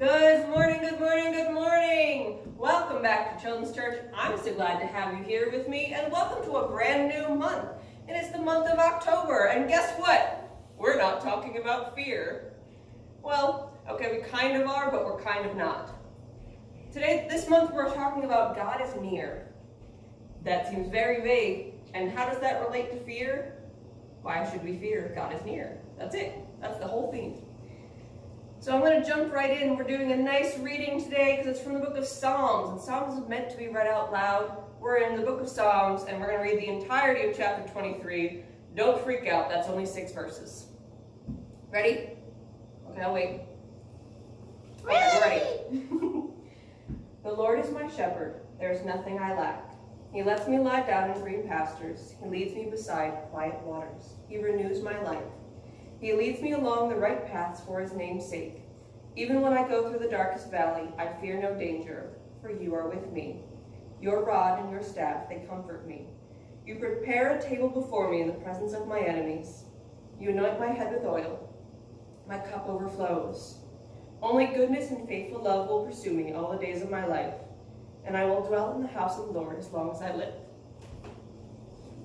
Good morning, good morning, good morning. Welcome back to Children's Church. I'm so glad to have you here with me, and welcome to a brand new month. And it's the month of October, and guess what? We're not talking about fear. Well, okay, we kind of are, but we're kind of not. This month, we're talking about God is near. That seems very vague, and how does that relate to fear? Why should we fear if God is near? That's it. That's the whole theme. So I'm going to jump right in. We're doing a nice reading today because it's from the book of Psalms, and Psalms is meant to be read out loud. We're in the book of Psalms, and we're going to read the entirety of chapter 23. Don't freak out. That's only 6 verses. Ready? Okay, I'll wait. Okay, we're ready. The Lord is my shepherd. There is nothing I lack. He lets me lie down in green pastures. He leads me beside quiet waters. He renews my life. He leads me along the right paths for his name's sake. Even when I go through the darkest valley, I fear no danger, for you are with me. Your rod and your staff, they comfort me. You prepare a table before me in the presence of my enemies. You anoint my head with oil. My cup overflows. Only goodness and faithful love will pursue me all the days of my life, and I will dwell in the house of the Lord as long as I live.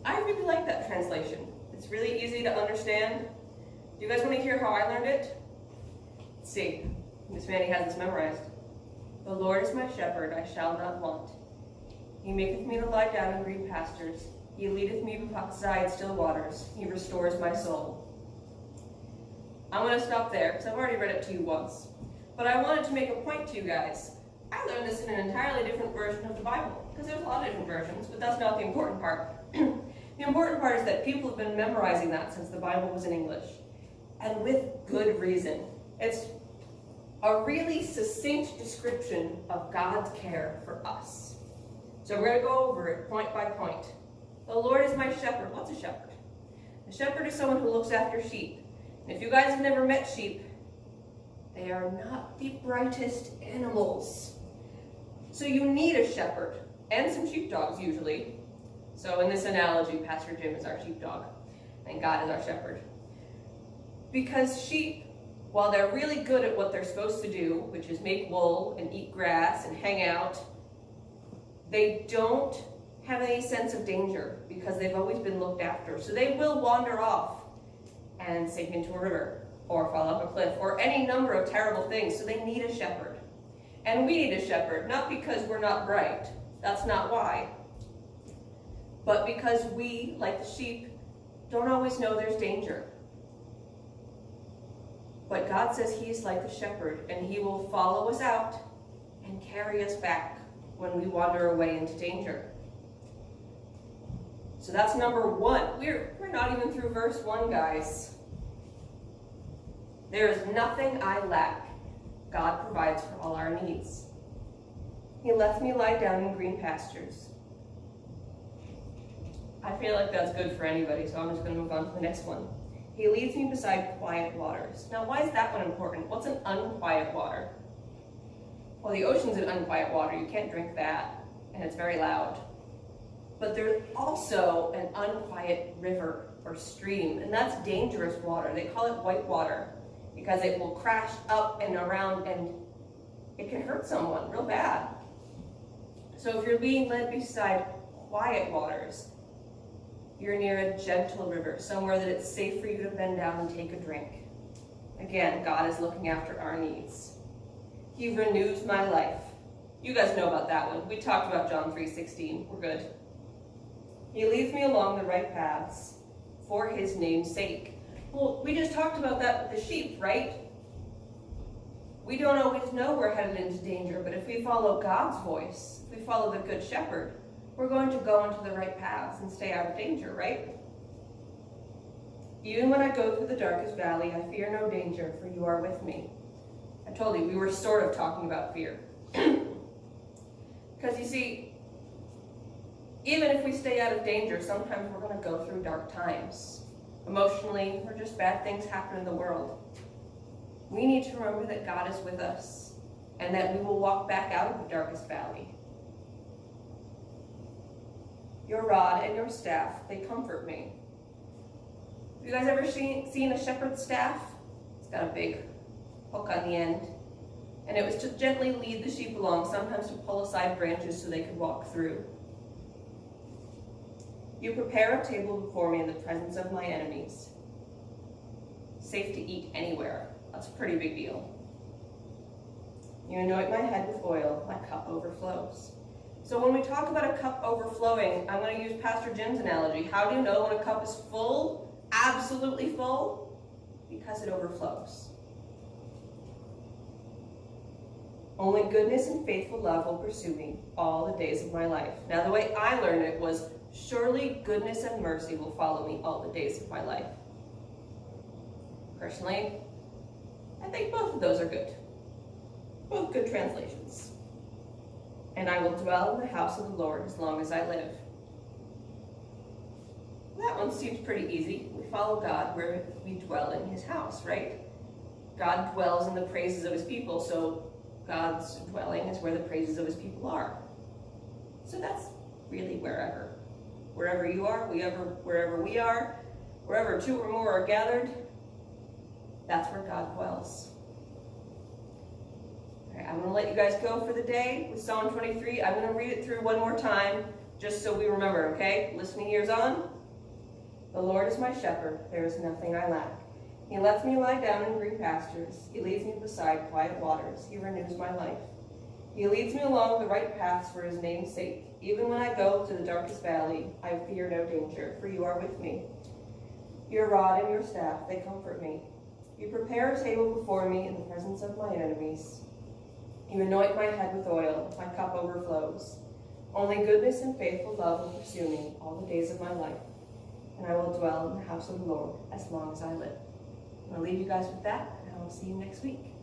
I really like that translation. It's really easy to understand. Do you guys want to hear how I learned it? Let's see. Miss Mandy has this memorized. The Lord is my shepherd, I shall not want. He maketh me to lie down in green pastures. He leadeth me beside still waters. He restores my soul. I'm going to stop there because I've already read it to you once. But I wanted to make a point to you guys. I learned this in an entirely different version of the Bible, because there's a lot of different versions, but that's not the important part. The important part is that people have been memorizing that since the Bible was in English. And with good reason. It's a really succinct description of God's care for us. So we're going to go over it point by point. The Lord is my shepherd. What's a shepherd? A shepherd is someone who looks after sheep. And if you guys have never met sheep, they are not the brightest animals. So you need a shepherd, and some sheepdogs usually. So in this analogy, Pastor Jim is our sheepdog, and God is our shepherd. Because sheep, while they're really good at what they're supposed to do, which is make wool and eat grass and hang out, they don't have any sense of danger because they've always been looked after. So they will wander off and sink into a river or fall off a cliff or any number of terrible things. So they need a shepherd. And we need a shepherd, not because we're not bright. That's not why. But because we, like the sheep, don't always know there's danger. But God says he's like the shepherd, and he will follow us out and carry us back when we wander away into danger. So that's number 1. We're not even through verse 1, guys. There is nothing I lack. God provides for all our needs. He lets me lie down in green pastures. I feel like that's good for anybody, so I'm just going to move on to the next one. He leads me beside quiet waters. Now, why is that one important? What's an unquiet water? Well, the ocean's an unquiet water. You can't drink that, and it's very loud. But there's also an unquiet river or stream, and that's dangerous water. They call it white water because it will crash up and around, and it can hurt someone real bad. So if you're being led beside quiet waters, you're near a gentle river, somewhere that it's safe for you to bend down and take a drink. Again, God is looking after our needs. He renews my life. You guys know about that one. We talked about John 3:16. We're good. He leads me along the right paths for his name's sake. Well, we just talked about that with the sheep, right? We don't always know we're headed into danger, but if we follow God's voice, if we follow the Good Shepherd, we're going to go into the right paths and stay out of danger, right? Even when I go through the darkest valley, I fear no danger, for you are with me. I told you, we were sort of talking about fear. Because you see, even if we stay out of danger, sometimes we're going to go through dark times. Emotionally, or just bad things happen in the world. We need to remember that God is with us, and that we will walk back out of the darkest valley. Your rod and your staff, they comfort me. Have you guys ever seen a shepherd's staff? It's got a big hook on the end. And it was to gently lead the sheep along, sometimes to pull aside branches so they could walk through. You prepare a table before me in the presence of my enemies. Safe to eat anywhere. That's a pretty big deal. You anoint my head with oil, my cup overflows. So when we talk about a cup overflowing, I'm going to use Pastor Jim's analogy. How do you know when a cup is full, absolutely full? Because it overflows. Only goodness and faithful love will pursue me all the days of my life. Now the way I learned it was, surely goodness and mercy will follow me all the days of my life. Personally, I think both of those are good. Both good translations. And I will dwell in the house of the Lord as long as I live. That one seems pretty easy. We follow God where we dwell in his house, right? God dwells in the praises of his people, so God's dwelling is where the praises of his people are. So that's really wherever. Wherever you are, wherever we are, wherever two or more are gathered, that's where God dwells. All right, I'm going to let you guys go for the day with Psalm 23. I'm going to read it through one more time, just so we remember, okay? Listening ears on. The Lord is my shepherd, there is nothing I lack. He lets me lie down in green pastures. He leads me beside quiet waters. He renews my life. He leads me along the right paths for his name's sake. Even when I go to the darkest valley, I fear no danger, for you are with me. Your rod and your staff, they comfort me. You prepare a table before me in the presence of my enemies. You anoint my head with oil, my cup overflows. Only goodness and faithful love will pursue me all the days of my life, and I will dwell in the house of the Lord as long as I live. I'm going to leave you guys with that, and I will see you next week.